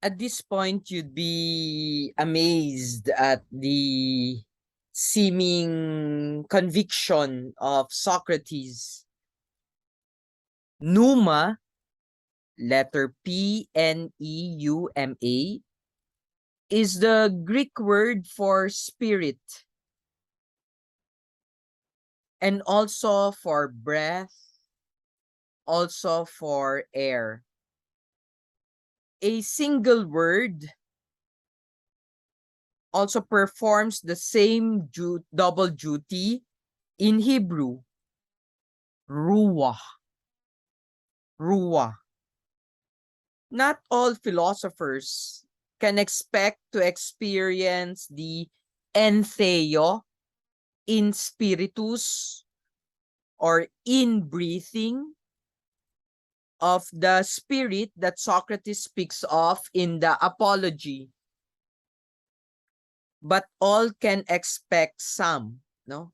At this point, you'd be amazed at the seeming conviction of Socrates. Pneuma, letter Pneuma, is the Greek word for spirit and also for breath, also for air. A single word also performs the same double duty in Hebrew, ruah, ruah. Not all philosophers can expect to experience the entheo in spiritus or in breathing of the spirit that Socrates speaks of in the Apology. But all can expect some, no?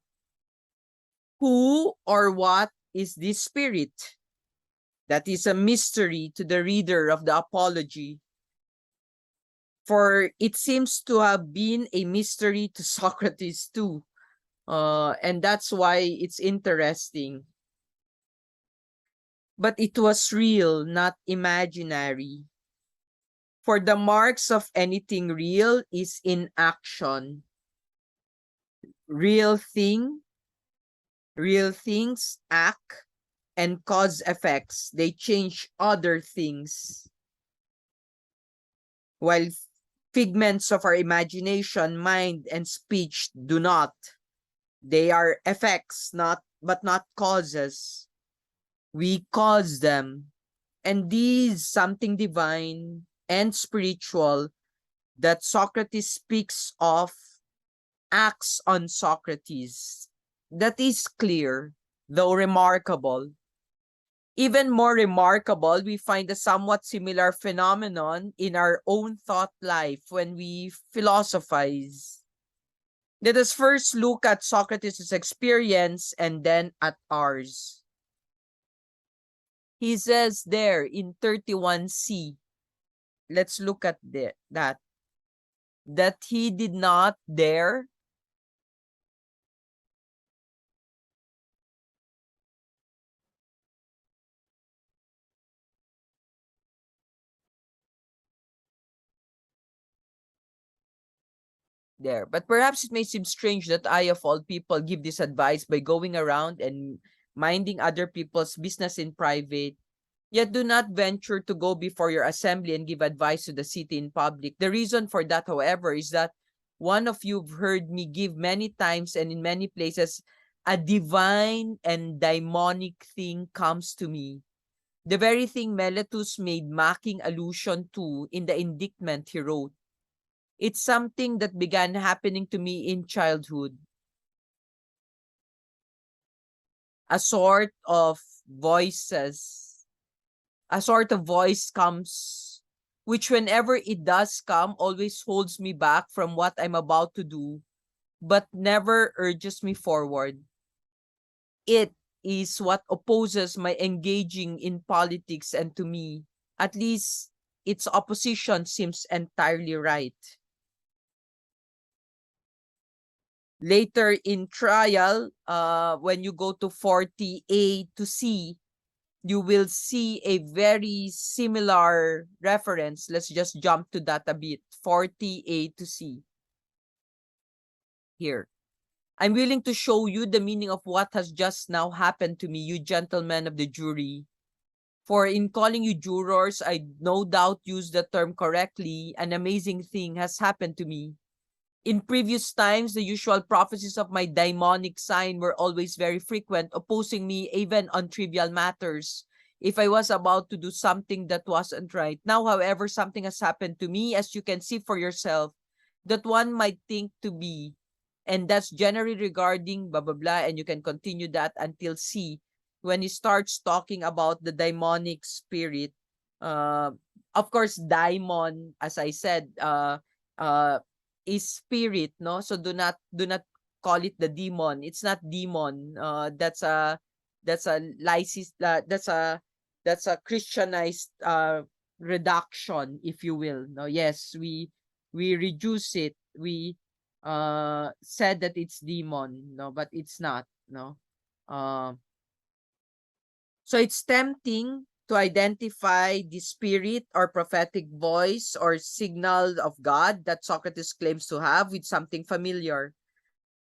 Who or what is this spirit? That is a mystery to the reader of the Apology. For it seems to have been a mystery to Socrates too. And that's why it's interesting. But it was real, not imaginary. For the marks of anything real is in action. Real thing, real things act and cause effects. They change other things. While figments of our imagination, mind, and speech do not. They are effects, but not causes. We cause them. And these something divine and spiritual that Socrates speaks of acts on Socrates. That is clear, though remarkable. Even more remarkable, we find a somewhat similar phenomenon in our own thought life when we philosophize. Let us first look at Socrates' experience and then at ours. He says there in 31c, let's look at that he did not dare there. But perhaps it may seem strange that I, of all people, give this advice by going around and minding other people's business in private. Yet do not venture to go before your assembly and give advice to the city in public. The reason for that, however, is that one of you've heard me give many times and in many places, a divine and daimonic thing comes to me. The very thing Meletus made mocking allusion to in the indictment he wrote. It's something that began happening to me in childhood. A sort of voices, a sort of voice comes, which whenever it does come, always holds me back from what I'm about to do, but never urges me forward. It is what opposes my engaging in politics, and to me, at least, its opposition seems entirely right. Later in trial, when you go to 40A to C, you will see a very similar reference. Let's just jump to that a bit. 40A to C. Here. I'm willing to show you the meaning of what has just now happened to me, you gentlemen of the jury. For in calling you jurors, I no doubt use the term correctly. An amazing thing has happened to me. In previous times, the usual prophecies of my daimonic sign were always very frequent, opposing me even on trivial matters. If I was about to do something that wasn't right. Now, however, something has happened to me, as you can see for yourself, that one might think to be. And that's generally regarding blah, blah, blah. And you can continue that until C. When he starts talking about the daimonic spirit, uh, of course, daimon, as I said, uh, is spirit, no? So do not call it the demon. It's not demon. That's a lysis that's a Christianized reduction, if you will. No, yes, we reduce it. We said that it's demon, no, but it's not, no. Uh, so it's tempting to identify the spirit or prophetic voice or signal of God that Socrates claims to have with something familiar.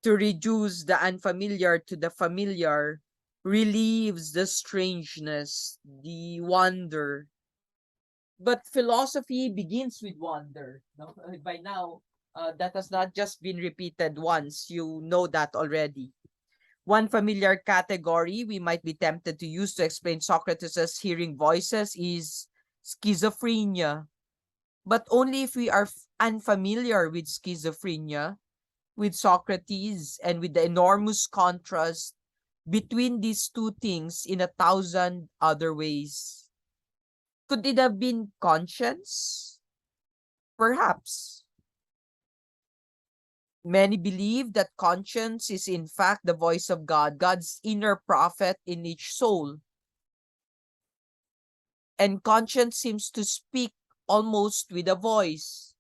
To reduce the unfamiliar to the familiar relieves the strangeness, the wonder. But philosophy begins with wonder. No? By now, that has not just been repeated once. You know that already. One familiar category we might be tempted to use to explain Socrates' hearing voices is schizophrenia. But only if we are unfamiliar with schizophrenia, with Socrates, and with the enormous contrast between these two things in a thousand other ways. Could it have been conscience? Perhaps. Many believe that conscience is in fact the voice of God, God's inner prophet in each soul. And conscience seems to speak almost with a voice.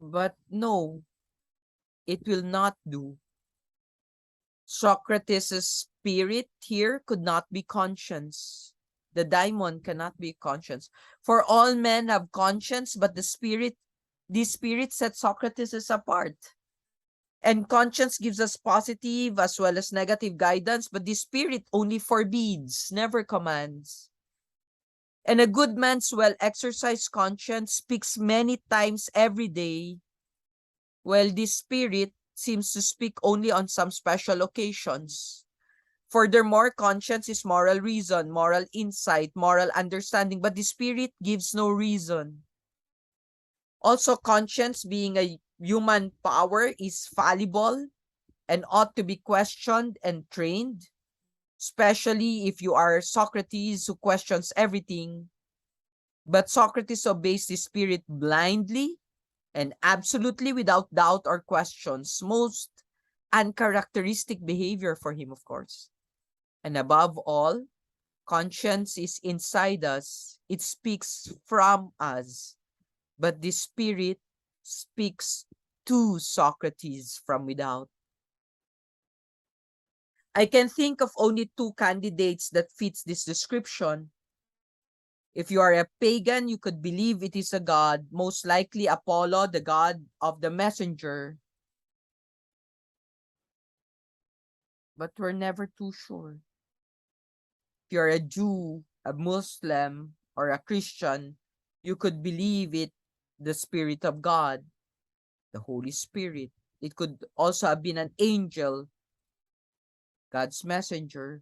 But no, it will not do. Socrates' spirit here could not be conscience. The daimon cannot be conscience. For all men have conscience, but the spirit set Socrates apart. And conscience gives us positive as well as negative guidance, but the spirit only forbids, never commands. And a good man's well-exercised conscience speaks many times every day, while the spirit seems to speak only on some special occasions. Furthermore, conscience is moral reason, moral insight, moral understanding, but the spirit gives no reason. Also, conscience, being a human power, is fallible and ought to be questioned and trained, especially if you are Socrates who questions everything. But Socrates obeys the spirit blindly and absolutely without doubt or questions, most uncharacteristic behavior for him, of course. And above all, conscience is inside us. It speaks from us. But the spirit speaks to Socrates from without. I can think of only two candidates that fits this description. If you are a pagan, you could believe it is a god, most likely Apollo, the god of the messenger. But we're never too sure. If you're a Jew, a Muslim, or a Christian, you could believe it the Spirit of God, the Holy Spirit. It could also have been an angel, God's messenger.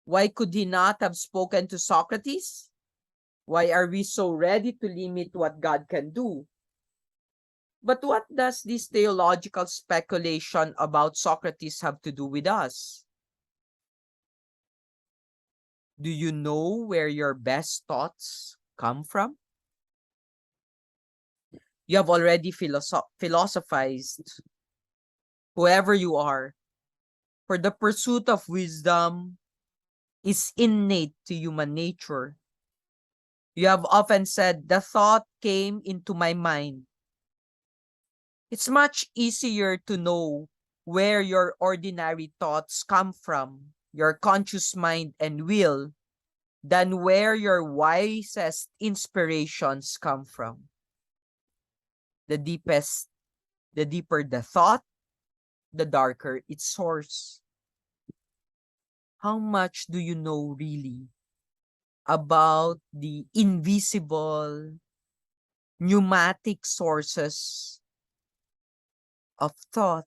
Why could he not have spoken to Socrates? Why are we so ready to limit what God can do? But what does this theological speculation about Socrates have to do with us? Do you know where your best thoughts come from? You have already philosophized, whoever you are, for the pursuit of wisdom is innate to human nature. You have often said, the thought came into my mind. It's much easier to know where your ordinary thoughts come from, your conscious mind and will, than where your wisest inspirations come from. The deeper the thought, the darker its source. How much do you know really about the invisible pneumatic sources of thought?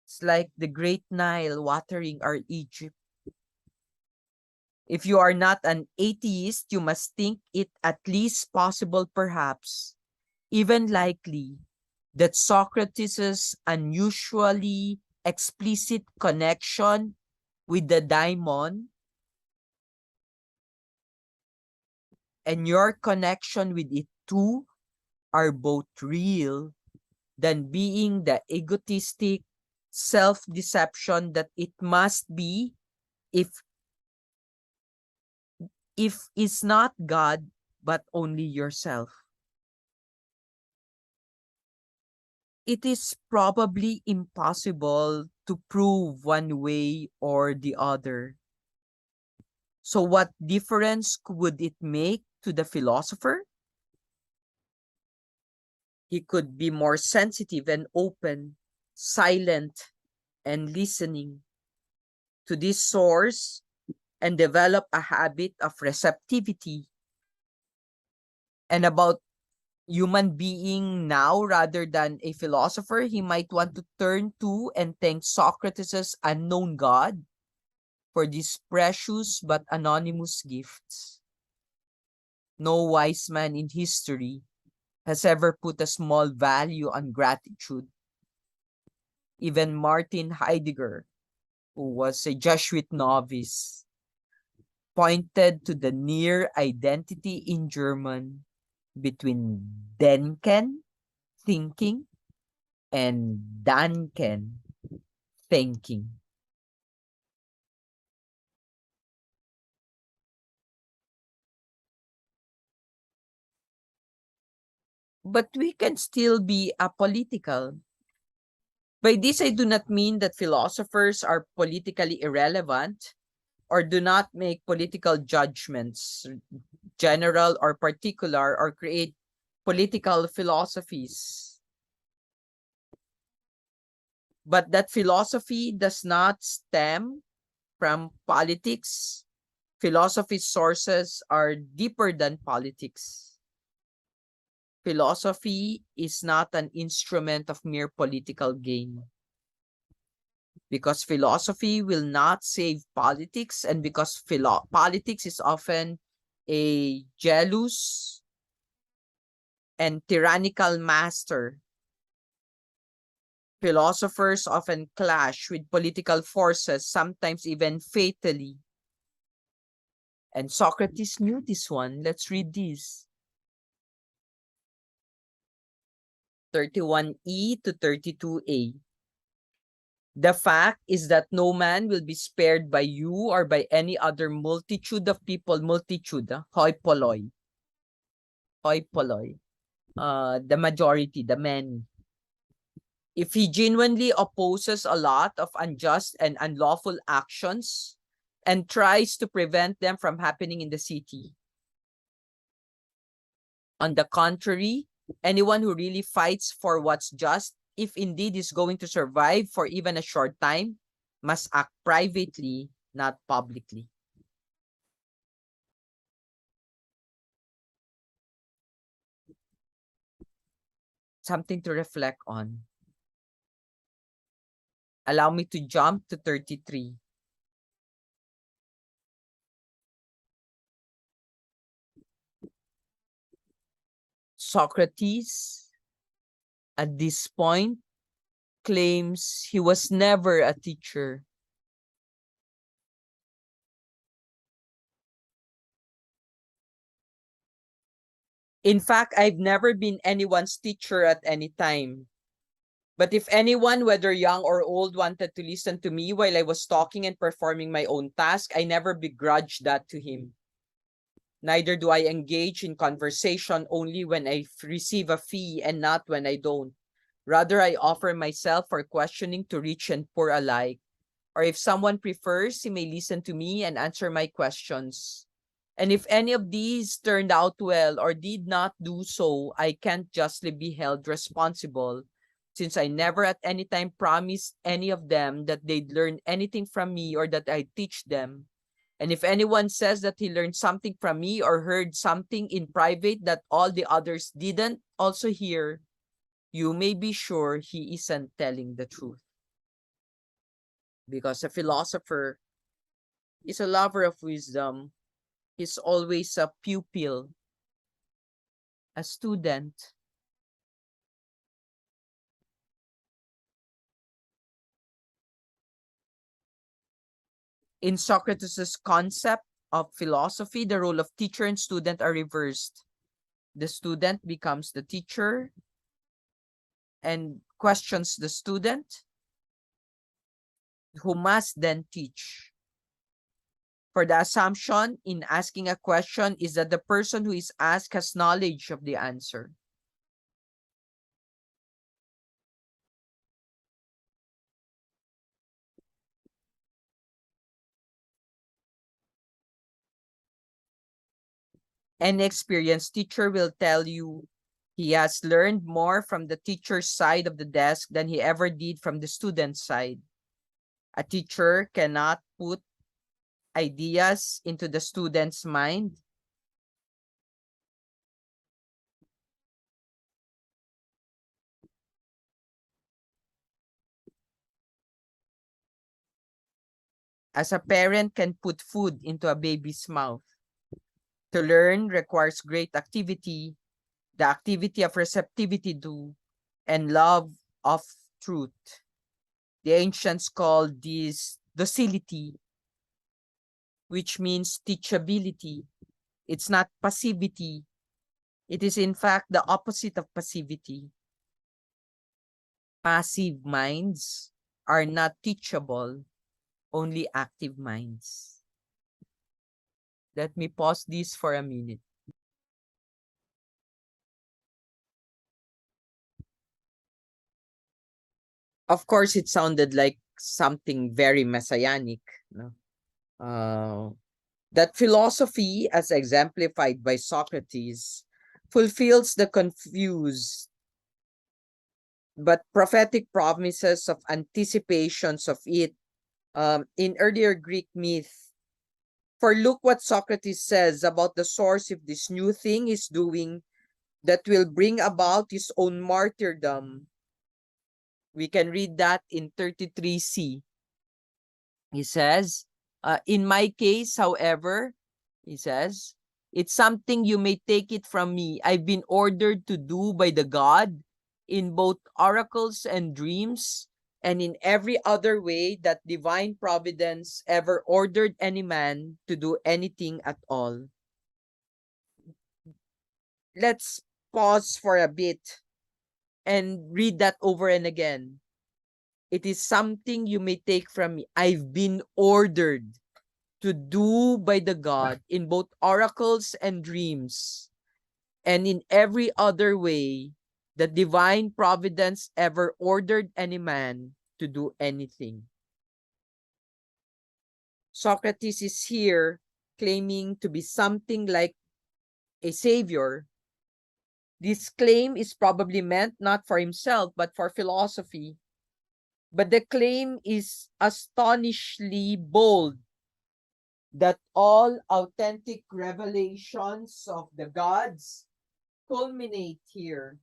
It's like the great Nile watering our Egypt. If you are not an atheist, you must think it at least possible, perhaps, even likely, that Socrates' unusually explicit connection with the daimon and your connection with it too are both real than being the egotistic self-deception that it must be if it's not God but only yourself. It is probably impossible to prove one way or the other. So what difference would it make to the philosopher? He could be more sensitive and open, silent and listening to this source and develop a habit of receptivity. And about human being now rather than a philosopher, he might want to turn to and thank Socrates' unknown God for these precious but anonymous gifts. No wise man in history has ever put a small value on gratitude. Even Martin Heidegger, who was a Jesuit novice, pointed to the near identity in German between denken, thinking, and danken, thinking. But we can still be apolitical. By this, I do not mean that philosophers are politically irrelevant or do not make political judgments, general or particular, or create political philosophies. But that philosophy does not stem from politics. Philosophy sources are deeper than politics. Philosophy is not an instrument of mere political gain. Because philosophy will not save politics, and because politics is often a jealous and tyrannical master, philosophers often clash with political forces, sometimes even fatally. And Socrates knew this one. Let's read this. 31e to 32a. The fact is that no man will be spared by you or by any other multitude of people, multitude, hoi polloi, hoi polloi, the majority, the many. If he genuinely opposes a lot of unjust and unlawful actions and tries to prevent them from happening in the city. On the contrary, anyone who really fights for what's just, if indeed is going to survive for even a short time, must act privately, not publicly. Something to reflect on. Allow me to jump to 33. Socrates, at this point, claims he was never a teacher. In fact, I've never been anyone's teacher at any time. But if anyone, whether young or old, wanted to listen to me while I was talking and performing my own task, I never begrudged that to him. Neither do I engage in conversation only when I receive a fee and not when I don't. Rather, I offer myself for questioning to rich and poor alike. Or if someone prefers, he may listen to me and answer my questions. And if any of these turned out well or did not do so, I can't justly be held responsible, since I never at any time promised any of them that they'd learn anything from me or that I'd teach them. And if anyone says that he learned something from me or heard something in private that all the others didn't also hear, you may be sure he isn't telling the truth. Because a philosopher is a lover of wisdom. He's always a pupil, a student. In Socrates' concept, of philosophy, the role of teacher and student are reversed. The student becomes the teacher and questions the student, who must then teach. For the assumption in asking a question is that the person who is asked has knowledge of the answer. An experienced teacher will tell you he has learned more from the teacher's side of the desk than he ever did from the student's side. A teacher cannot put ideas into the student's mind. As a parent can put food into a baby's mouth. To learn requires great activity, the activity of receptivity to, and love of truth. The ancients called this docility, which means teachability. It's not passivity. It is in fact the opposite of passivity. Passive minds are not teachable, only active minds. Let me pause this for a minute. Of course, it sounded like something very messianic. No? That philosophy, as exemplified by Socrates, fulfills the confused but prophetic promises of anticipations of it in earlier Greek myth. For look what Socrates says about the source of this new thing he's doing that will bring about his own martyrdom. We can read that in 33c. He says, in my case, however, he says, it's something you may take it from me. I've been ordered to do by the God in both oracles and dreams, and in every other way that divine providence ever ordered any man to do anything at all. Let's pause for a bit and read that over and again. It is something you may take from me. I've been ordered to do by the God in both oracles and dreams, and in every other way that divine providence ever ordered any man to do anything. Socrates is here claiming to be something like a savior. This claim is probably meant not for himself, but for philosophy. But the claim is astonishingly bold that all authentic revelations of the gods culminate here.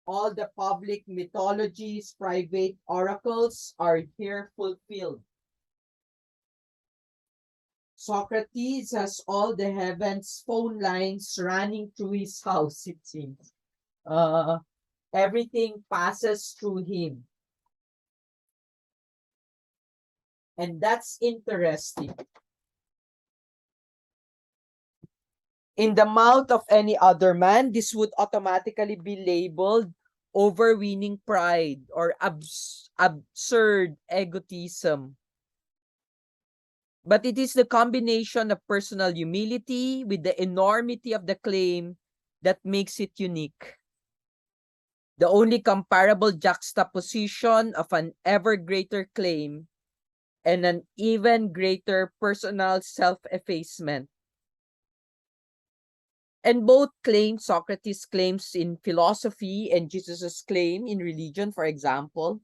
All the public mythologies, private oracles are here fulfilled. Socrates has all the heavens phone lines running through his house, it seems. Everything passes through him. And that's interesting. In the mouth of any other man, this would automatically be labeled overweening pride or absurd egotism. But it is the combination of personal humility with the enormity of the claim that makes it unique. The only comparable juxtaposition of an ever greater claim and an even greater personal self-effacement. And both claims, Socrates' claims in philosophy and Jesus's claim in religion, for example,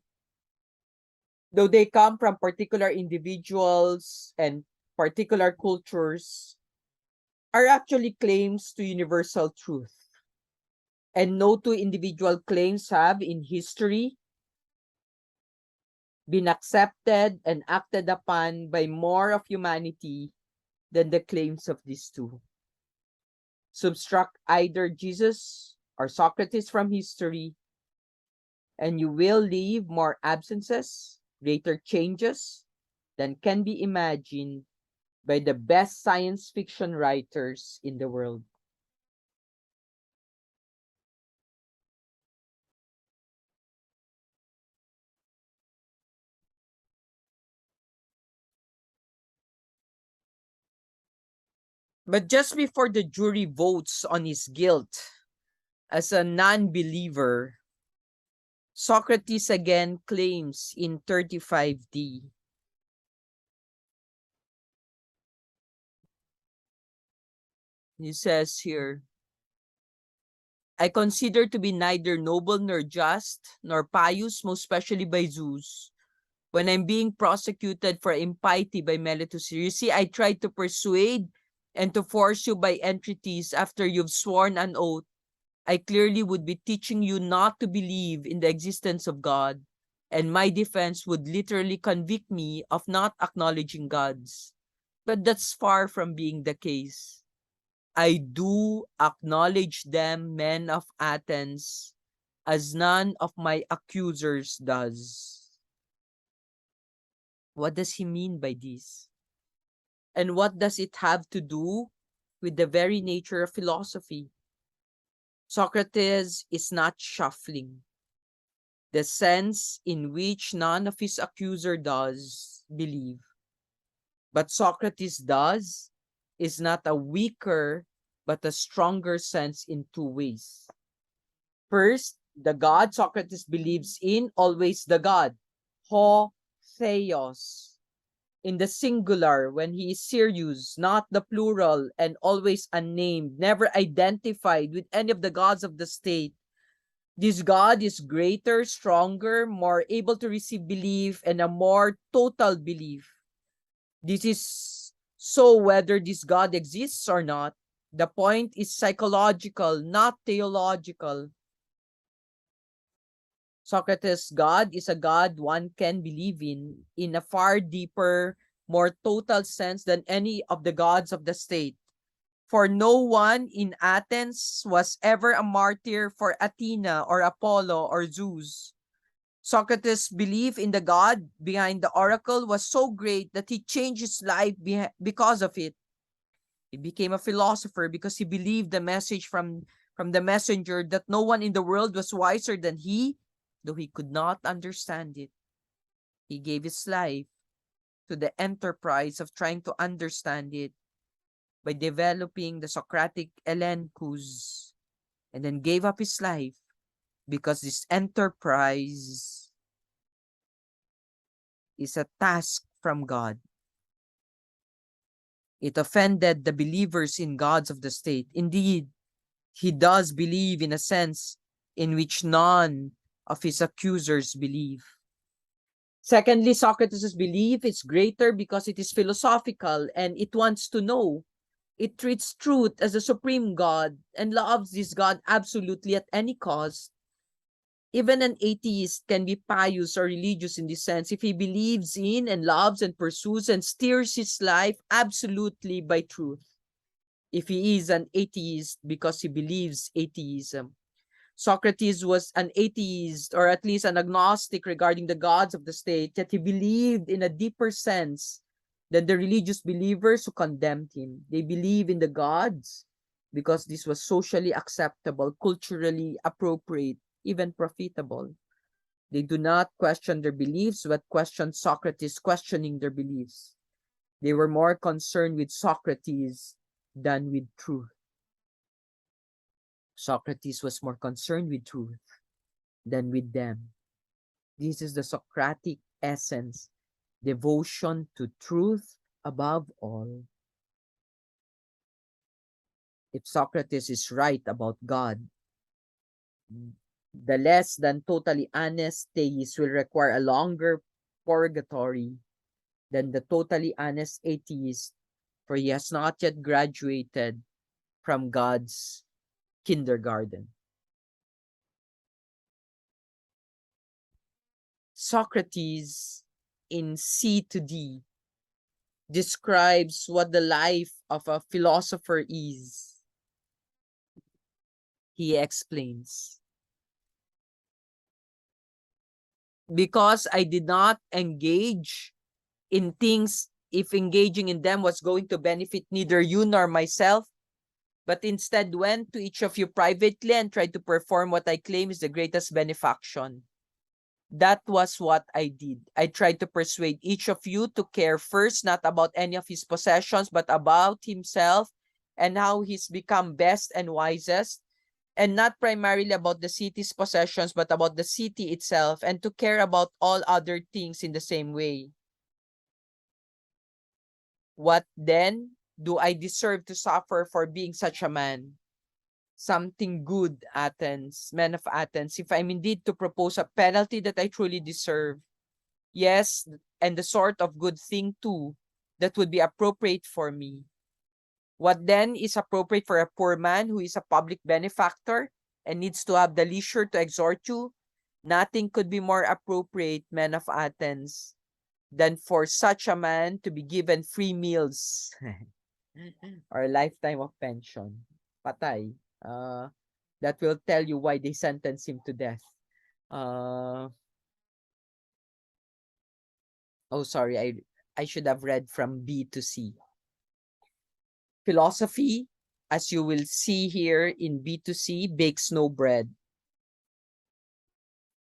though they come from particular individuals and particular cultures, are actually claims to universal truth. And no two individual claims have in history been accepted and acted upon by more of humanity than the claims of these two. Subtract either Jesus or Socrates from history, and you will leave more absences, greater changes than can be imagined by the best science fiction writers in the world. But just before the jury votes on his guilt as a non-believer, Socrates again claims in 35D. He says here, I consider to be neither noble nor just, nor pious, most especially by Zeus, when I'm being prosecuted for impiety by Meletus. You see, I tried to persuade and to force you by entreaties after you've sworn an oath. I clearly would be teaching you not to believe in the existence of God, and my defense would literally convict me of not acknowledging God's. But that's far from being the case. I do acknowledge them, men of Athens, as none of my accusers does. What does he mean by this? And what does it have to do with the very nature of philosophy? Socrates is not shuffling. The sense in which none of his accuser does believe, but Socrates does, is not a weaker but a stronger sense in two ways. First, the God Socrates believes in, always the God, ho theos, in the singular when he is serious, not the plural, and always unnamed, never identified with any of the gods of the state. This God is greater, stronger, more able to receive belief, and a more total belief. This is so whether this God exists or not. The point is psychological, not theological. Socrates' God is a God one can believe in a far deeper, more total sense than any of the gods of the state. For no one in Athens was ever a martyr for Athena or Apollo or Zeus. Socrates' belief in the God behind the oracle was so great that he changed his life because of it. He became a philosopher because he believed the message from the messenger that no one in the world was wiser than he, though he could not understand it. He gave his life to the enterprise of trying to understand it by developing the Socratic elenchus, and then gave up his life because this enterprise is a task from God. It offended the believers in gods of the state. Indeed, he does believe in a sense in which none of his accusers believe. Secondly, Socrates' belief is greater because it is philosophical and it wants to know. It treats truth as a supreme God and loves this God absolutely at any cost. Even an atheist can be pious or religious in this sense if he believes in and loves and pursues and steers his life absolutely by truth. If he is an atheist because he believes atheism. Socrates was an atheist or at least an agnostic regarding the gods of the state, yet he believed in a deeper sense than the religious believers who condemned him. They believe in the gods because this was socially acceptable, culturally appropriate, even profitable. They do not question their beliefs, but question Socrates questioning their beliefs. They were more concerned with Socrates than with truth. Socrates was more concerned with truth than with them. This is the Socratic essence, devotion to truth above all. If Socrates is right about God, the less than totally honest theist will require a longer purgatory than the totally honest atheist, for he has not yet graduated from God's kindergarten. Socrates in C to D describes what the life of a philosopher is. He explains, because I did not engage in things if engaging in them was going to benefit neither you nor myself, but instead went to each of you privately and tried to perform what I claim is the greatest benefaction. That was what I did. I tried to persuade each of you to care first, not about any of his possessions, but about himself and how he's become best and wisest, and not primarily about the city's possessions, but about the city itself, and to care about all other things in the same way. What then do I deserve to suffer for being such a man? Something good, Athens, men of Athens, if I'm indeed to propose a penalty that I truly deserve. Yes, and the sort of good thing too that would be appropriate for me. What then is appropriate for a poor man who is a public benefactor and needs to have the leisure to exhort you? Nothing could be more appropriate, men of Athens, than for such a man to be given free meals or a lifetime of pension. Patay. That will tell you why they sentenced him to death. Oh, sorry, I should have read from B to C. Philosophy, as you will see here in B to C, bakes no bread.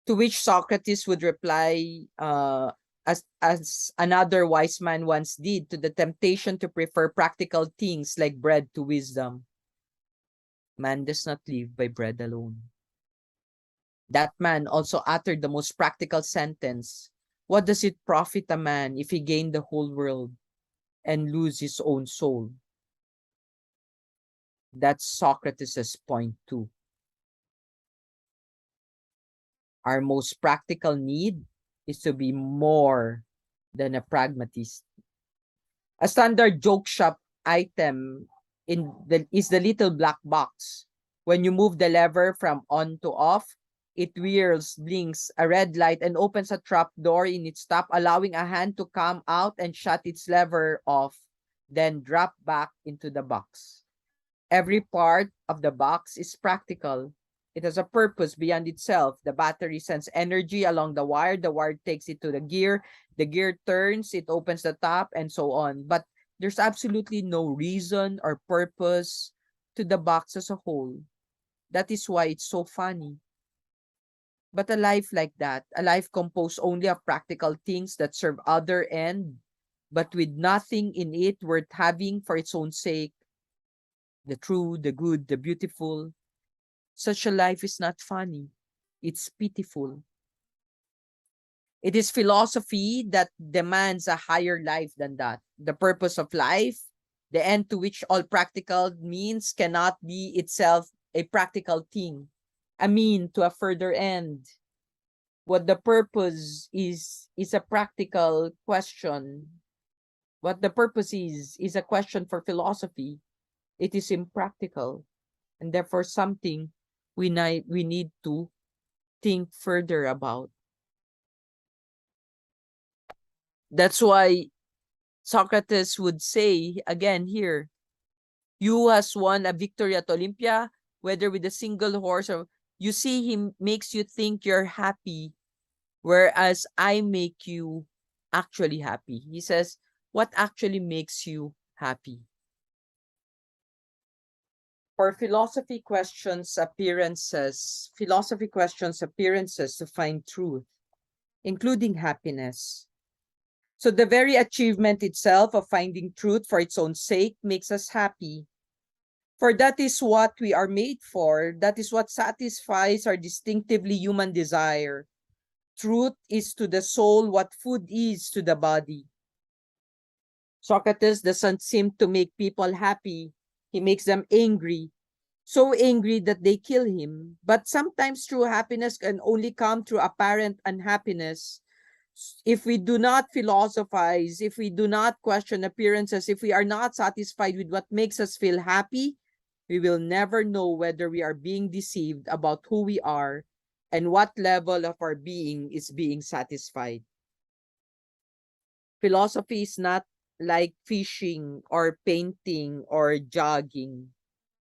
To which Socrates would reply, as another wise man once did to the temptation to prefer practical things like bread to wisdom. Man does not live by bread alone. That man also uttered the most practical sentence. What does it profit a man if he gain the whole world and lose his own soul? That's Socrates' point too. Our most practical need is to be more than a pragmatist. A standard joke shop item is the little black box. When you move the lever from on to off, it whirls, blinks a red light, and opens a trap door in its top, allowing a hand to come out and shut its lever off, then drop back into the box. Every part of the box is practical. It has a purpose beyond itself. The battery sends energy along the wire takes it to the gear turns, it opens the top, and so on. But there's absolutely no reason or purpose to the box as a whole. That is why it's so funny. But a life like that, a life composed only of practical things that serve other end, but with nothing in it worth having for its own sake, the true, the good, the beautiful, such a life is not funny. It's pitiful. It is philosophy that demands a higher life than that. The purpose of life, the end to which all practical means cannot be itself a practical thing, a mean to a further end. What the purpose is a practical question. What the purpose is a question for philosophy. It is impractical, and therefore something we need to think further about. That's why Socrates would say again here, you has won a victory at Olympia, whether with a single horse or you see him makes you think you're happy, whereas I make you actually happy. He says, what actually makes you happy? For philosophy questions appearances to find truth, including happiness. So the very achievement itself of finding truth for its own sake makes us happy. For that is what we are made for. That is what satisfies our distinctively human desire. Truth is to the soul what food is to the body. Socrates doesn't seem to make people happy. He makes them angry. So angry that they kill him. But sometimes true happiness can only come through apparent unhappiness. If we do not philosophize, if we do not question appearances, if we are not satisfied with what makes us feel happy, we will never know whether we are being deceived about who we are and what level of our being is being satisfied. Philosophy is not like fishing or painting or jogging.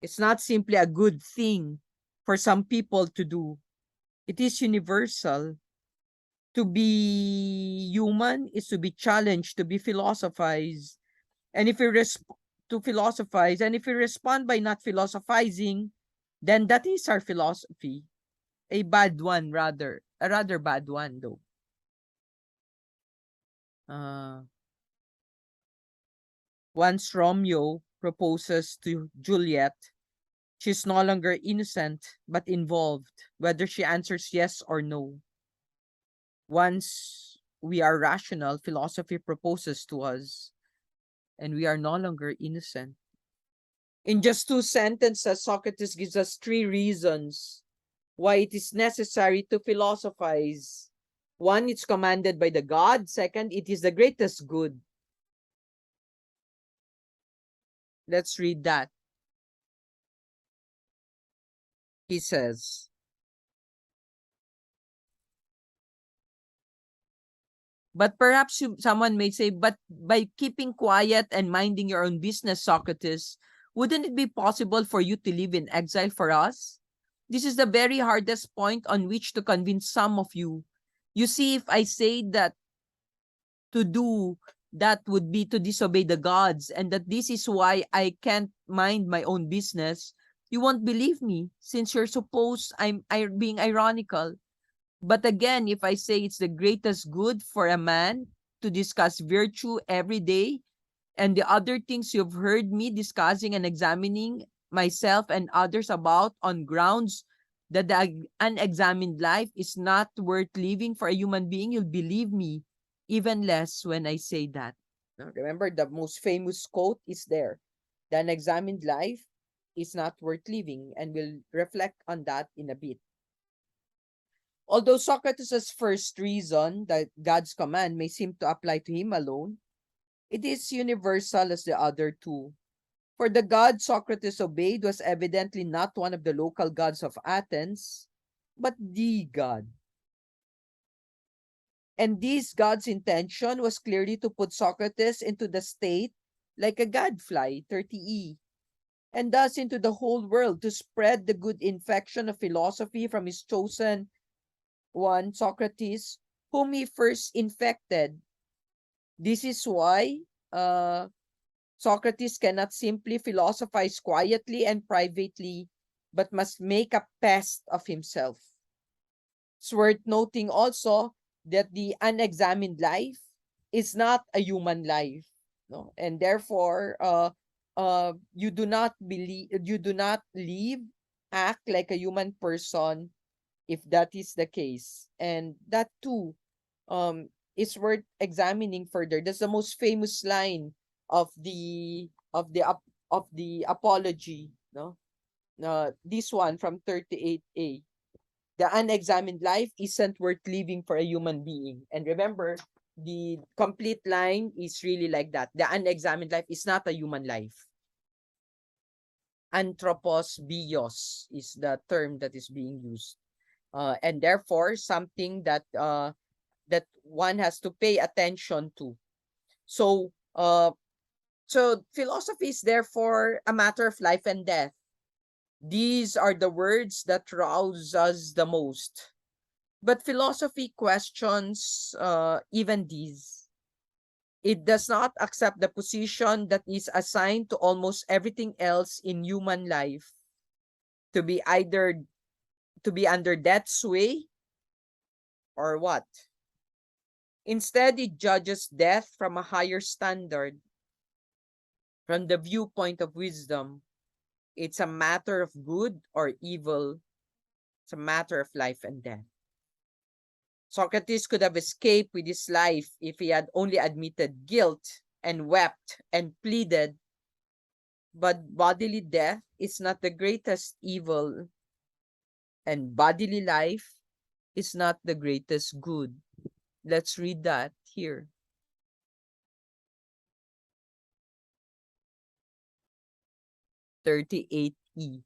It's not simply a good thing for some people to do. It is universal. To be human is to be challenged, to be philosophized. And if we to philosophize, and if we respond by not philosophizing, then that is our philosophy. A bad one, rather. A rather bad one, though. Uh, Once Romeo proposes to Juliet, she's no longer innocent, but involved, whether she answers yes or no. Once we are rational, philosophy proposes to us, and we are no longer innocent. In just two sentences, Socrates gives us three reasons why it is necessary to philosophize. One, it's commanded by the God. Second, it is the greatest good. Let's read that. He says, but perhaps someone may say, but by keeping quiet and minding your own business, Socrates, wouldn't it be possible for you to live in exile for us? This is the very hardest point on which to convince some of you. You see, if I say that to do that would be to disobey the gods, and that this is why I can't mind my own business, you won't believe me, since you're supposed I'm being ironical. But again, if I say it's the greatest good for a man to discuss virtue every day, and the other things you've heard me discussing and examining myself and others about on grounds that the unexamined life is not worth living for a human being, you'll believe me even less when I say that. Now, remember, the most famous quote is there. The unexamined life is not worth living, and we'll reflect on that in a bit. Although Socrates' first reason, that God's command, may seem to apply to him alone, it is universal as the other two. For the god Socrates obeyed was evidently not one of the local gods of Athens, but the god. And this god's intention was clearly to put Socrates into the state like a gadfly, 30E, and thus into the whole world to spread the good infection of philosophy from his chosen one, Socrates, whom he first infected. This is why Socrates cannot simply philosophize quietly and privately, but must make a pest of himself. It's worth noting also that the unexamined life is not a human life, no, and therefore, you do not live, act like a human person if that is the case, and that too, is worth examining further. That's the most famous line of the Apology, no? This one from 38a. The unexamined life isn't worth living for a human being. And remember, the complete line is really like that. The unexamined life is not a human life. Anthropos bios is the term that is being used. And therefore, something that that one has to pay attention to. So, so philosophy is therefore a matter of life and death. These are the words that rouse us the most. But philosophy questions even these. It does not accept the position that is assigned to almost everything else in human life, to be either to be under death's sway or what. Instead, it judges death from a higher standard, from the viewpoint of wisdom. It's a matter of good or evil. It's a matter of life and death. Socrates could have escaped with his life if he had only admitted guilt and wept and pleaded. But bodily death is not the greatest evil, and bodily life is not the greatest good. Let's read that here. 38e.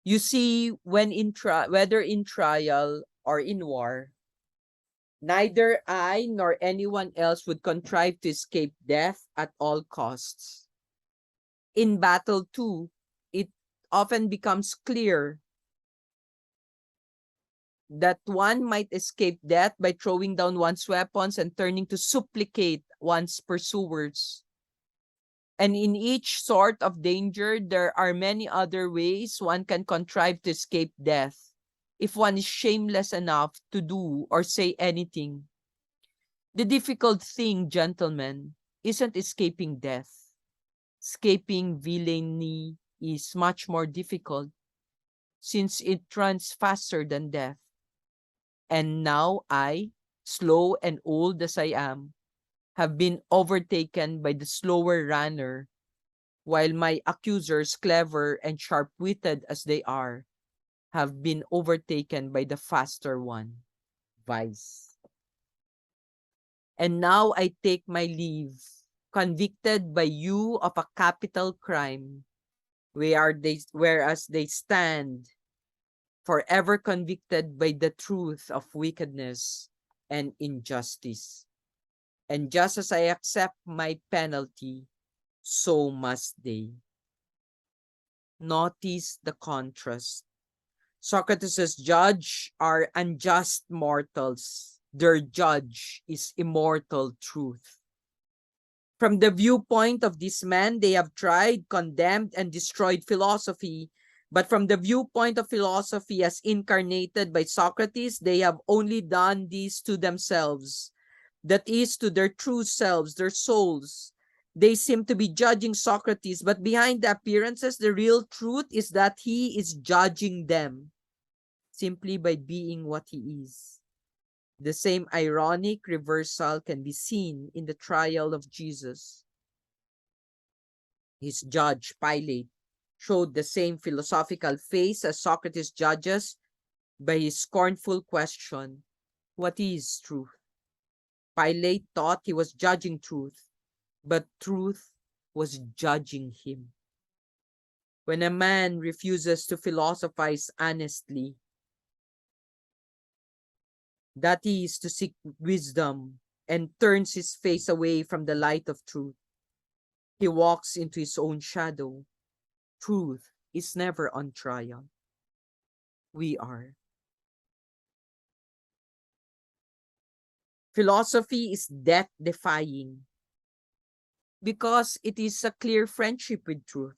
You see, when whether in trial or in war, neither I nor anyone else would contrive to escape death at all costs. In battle too, it often becomes clear that one might escape death by throwing down one's weapons and turning to supplicate one's pursuers. And in each sort of danger, there are many other ways one can contrive to escape death, if one is shameless enough to do or say anything. The difficult thing, gentlemen, isn't escaping death. Escaping villainy is much more difficult since it runs faster than death. And now I, slow and old as I am, have been overtaken by the slower runner, while my accusers, clever and sharp-witted as they are, have been overtaken by the faster one, vice. And now I take my leave, convicted by you of a capital crime, whereas they stand forever convicted by the truth of wickedness and injustice. And just as I accept my penalty, so must they. Notice the contrast. Socrates' judge are unjust mortals. Their judge is immortal truth. From the viewpoint of this man, they have tried, condemned, and destroyed philosophy. But from the viewpoint of philosophy as incarnated by Socrates, they have only done this to themselves. That is, to their true selves, their souls. They seem to be judging Socrates, but behind the appearances, the real truth is that he is judging them simply by being what he is. The same ironic reversal can be seen in the trial of Jesus. His judge, Pilate, showed the same philosophical face as Socrates' judges by his scornful question, "What is truth?" Pilate thought he was judging truth, but truth was judging him. When a man refuses to philosophize honestly, that is, to seek wisdom, and turns his face away from the light of truth, he walks into his own shadow. Truth is never on trial. We are. Philosophy is death-defying because it is a clear friendship with truth,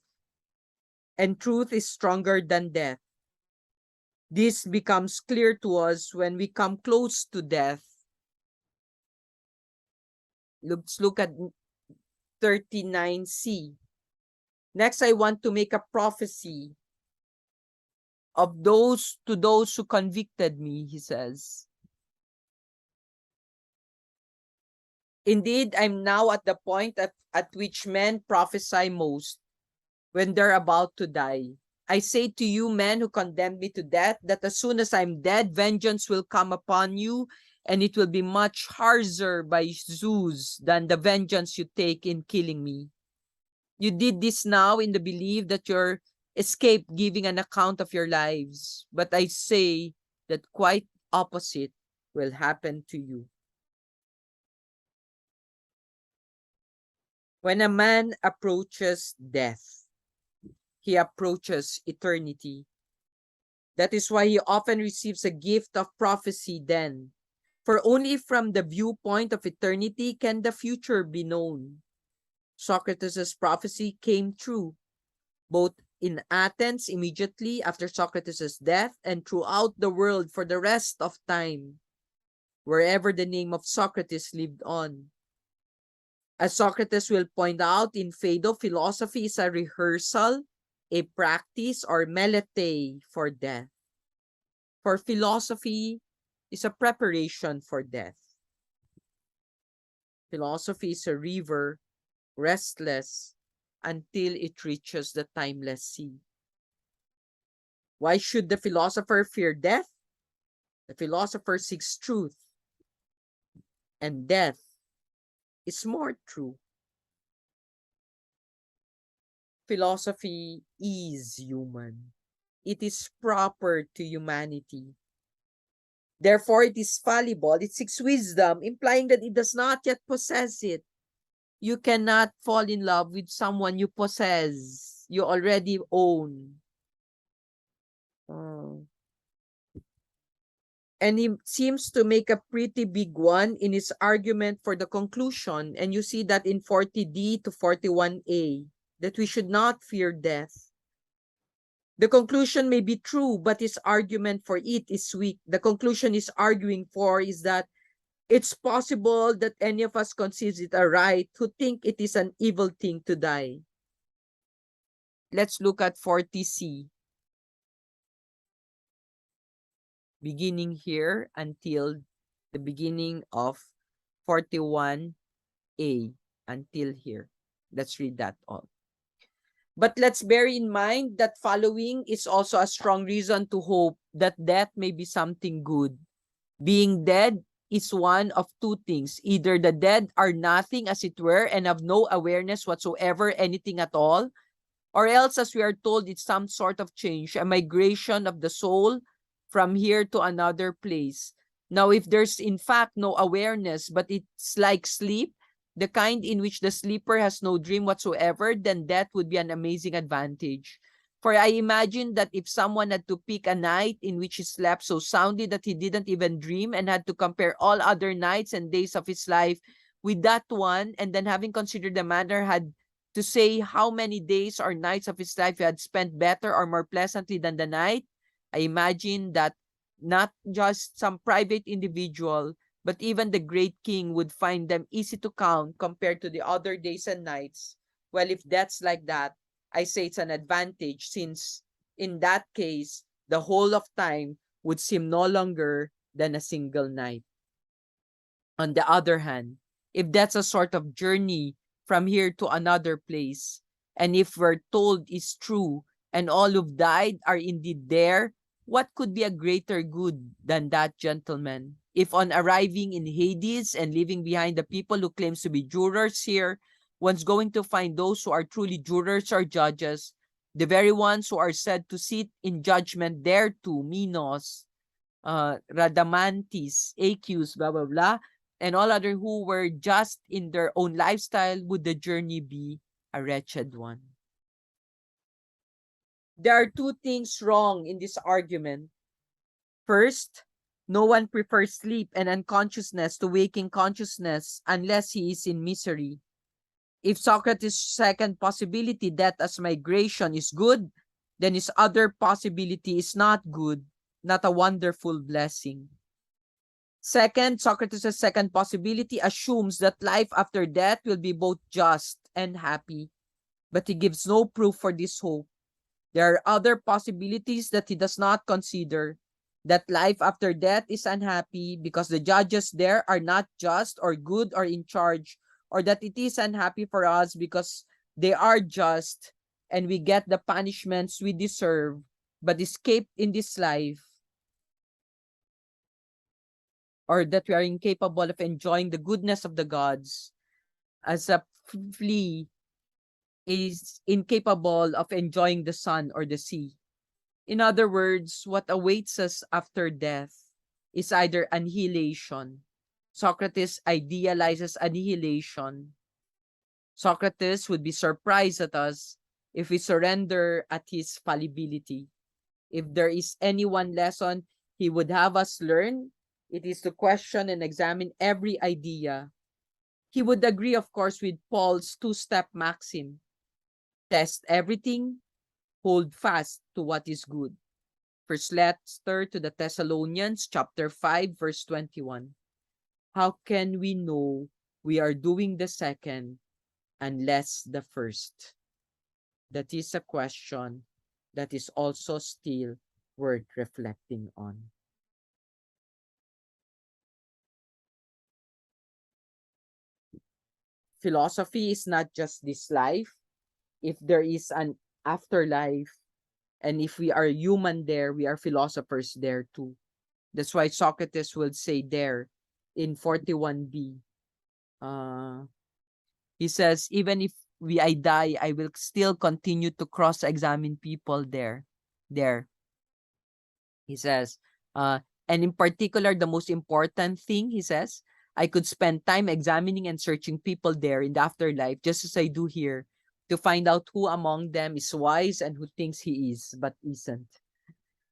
and truth is stronger than death. This becomes clear to us when we come close to death. Let's look at 39c. Next, I want to make a prophecy of those who convicted me, he says. Indeed, I'm now at the point at which men prophesy most, when they're about to die. I say to you, men who condemned me to death, that as soon as I'm dead, vengeance will come upon you, and it will be much harsher by Zeus than the vengeance you take in killing me. You did this now in the belief that you're escaped giving an account of your lives, but I say that quite opposite will happen to you. When a man approaches death, he approaches eternity. That is why he often receives a gift of prophecy then. For only from the viewpoint of eternity can the future be known. Socrates' prophecy came true, both in Athens immediately after Socrates' death and throughout the world for the rest of time, wherever the name of Socrates lived on. As Socrates will point out in Phaedo, philosophy is a rehearsal, a practice, or melete for death. For philosophy is a preparation for death. Philosophy is a river, restless, until it reaches the timeless sea. Why should the philosopher fear death? The philosopher seeks truth, and death is more true. Philosophy is human. It is proper to humanity. Therefore, it is fallible. It seeks wisdom, implying that it does not yet possess it. You cannot fall in love with someone you possess, you already own. And he seems to make a pretty big one in his argument for the conclusion. And you see that in 40D to 41A, that we should not fear death. The conclusion may be true, but his argument for it is weak. The conclusion he's arguing for is that it's possible that any of us conceives it a right who think it is an evil thing to die. Let's look at 40C. Beginning here until the beginning of 41A until here. Let's read that all. But let's bear in mind that following is also a strong reason to hope that death may be something good. Being dead is one of two things. Either the dead are nothing as it were and have no awareness whatsoever, anything at all, or else, as we are told, it's some sort of change, a migration of the soul from here to another place. Now, if there's in fact no awareness, but it's like sleep, the kind in which the sleeper has no dream whatsoever, then death would be an amazing advantage. For I imagine that if someone had to pick a night in which he slept so soundly that he didn't even dream and had to compare all other nights and days of his life with that one, and then having considered the manner had to say how many days or nights of his life he had spent better or more pleasantly than the night, I imagine that not just some private individual, but even the great king would find them easy to count compared to the other days and nights. Well, if that's like that, I say it's an advantage, since in that case, the whole of time would seem no longer than a single night. On the other hand, if that's a sort of journey from here to another place, and if we're told is true and all who've died are indeed there, what could be a greater good than that, gentlemen? If on arriving in Hades and leaving behind the people who claims to be jurors here, one's going to find those who are truly jurors or judges, the very ones who are said to sit in judgment there too, Minos, Radamantis, AQs, blah, blah, blah, and all other who were just in their own lifestyle, would the journey be a wretched one? There are two things wrong in this argument. First, no one prefers sleep and unconsciousness to waking consciousness unless he is in misery. If Socrates' second possibility, death as migration, is good, then his other possibility is not good, not a wonderful blessing. Second, Socrates' second possibility assumes that life after death will be both just and happy, but he gives no proof for this hope. There are other possibilities that he does not consider, that life after death is unhappy because the judges there are not just or good or in charge, or that it is unhappy for us because they are just and we get the punishments we deserve but escape in this life, or that we are incapable of enjoying the goodness of the gods, as a flea is incapable of enjoying the sun or the sea. In other words, what awaits us after death is either annihilation. Socrates idealizes annihilation. Socrates would be surprised at us if we surrender at his fallibility. If there is any one lesson he would have us learn, it is to question and examine every idea. He would agree, of course, with Paul's two-step maxim: test everything, hold fast to what is good. First letter to the Thessalonians, chapter 5, verse 21. How can we know we are doing the second unless the first? That is a question that is also still worth reflecting on. Philosophy is not just this life. If there is an afterlife, and if we are human there, we are philosophers there too. That's why Socrates will say there in 41b, he says, even if I die, I will still continue to cross-examine people there. He says, and in particular, the most important thing, he says, I could spend time examining and searching people there in the afterlife, just as I do here, to find out who among them is wise and who thinks he is, but isn't.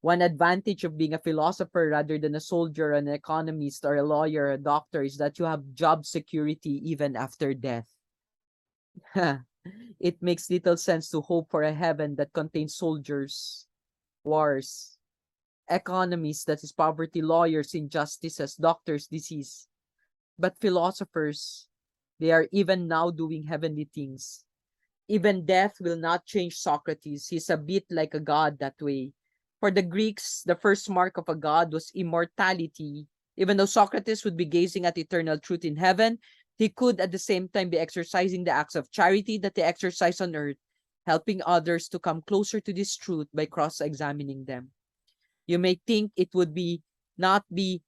One advantage of being a philosopher rather than a soldier, an economist, or a lawyer, a doctor is that you have job security even after death. It makes little sense to hope for a heaven that contains soldiers, wars, economists, that is poverty, lawyers, injustices, doctors, disease. But philosophers, they are even now doing heavenly things. Even death will not change Socrates. He's a bit like a god that way. For the Greeks, the first mark of a god was immortality. Even though Socrates would be gazing at eternal truth in heaven, he could at the same time be exercising the acts of charity that they exercise on earth, helping others to come closer to this truth by cross-examining them. You may think it would be not be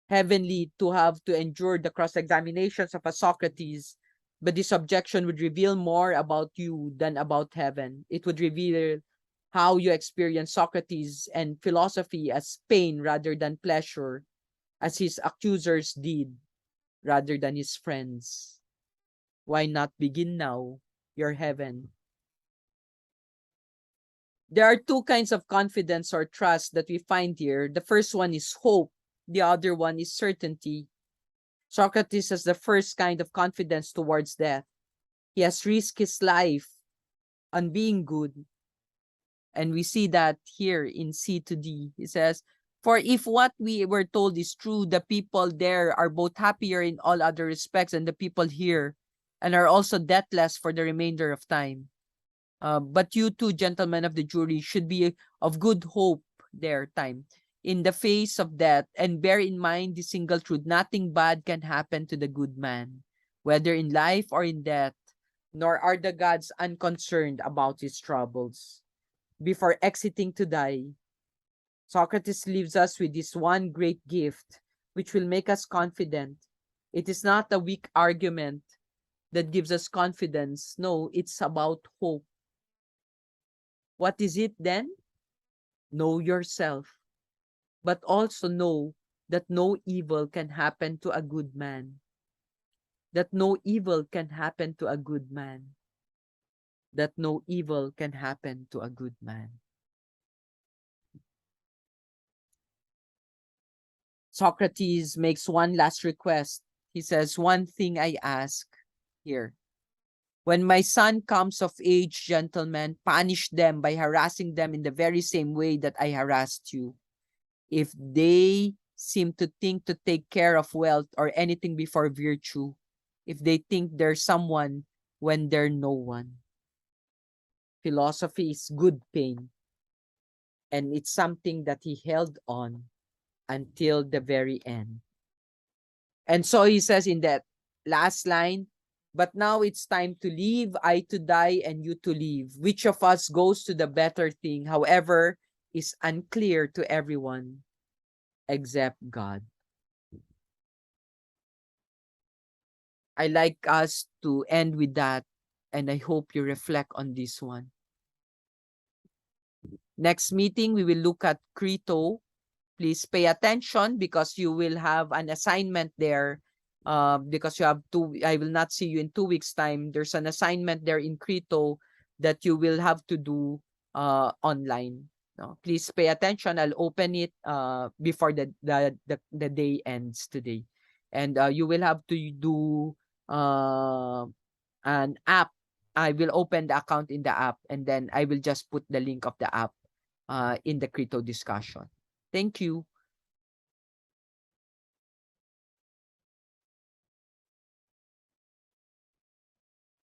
heavenly to have to endure the cross-examinations of a Socrates, but this objection would reveal more about you than about heaven. It would reveal how you experience Socrates and philosophy as pain rather than pleasure, as his accusers did rather than his friends. Why not begin now your heaven? There are two kinds of confidence or trust that we find here. The first one is hope. The other one is certainty. Socrates has the first kind of confidence towards death. He has risked his life on being good. And we see that here in C to D. He says, for if what we were told is true, the people there are both happier in all other respects than the people here, and are also debtless for the remainder of time. But you too, gentlemen of the jury, should be of good hope their time in the face of death, and bear in mind the single truth: nothing bad can happen to the good man, whether in life or in death, nor are the gods unconcerned about his troubles. Before exiting to die, Socrates leaves us with this one great gift, which will make us confident. It is not a weak argument that gives us confidence. No, it's about hope. What is it then? Know yourself, but also know that no evil can happen to a good man. That no evil can happen to a good man. That no evil can happen to a good man. Socrates makes one last request. He says, one thing I ask here. When my son comes of age, gentlemen, punish them by harassing them in the very same way that I harassed you. If they seem to think to take care of wealth or anything before virtue, if they think there's someone when there's no one. Philosophy is good pain, and it's something that he held on until the very end. And so he says in that last line, but now it's time to leave, I to die and you to leave. Which of us goes to the better thing, however, is unclear to everyone except God. I like us to end with that, and I hope you reflect on this one. Next meeting, we will look at Crito. Please pay attention because you will have an assignment there. Because you have I will not see you in 2 weeks' time. There's an assignment there in Crito that you will have to do online. No, please pay attention. I'll open it before the day ends today. And you will have to do an app. I will open the account in the app, and then I will just put the link of the app in the Crito discussion. Thank you.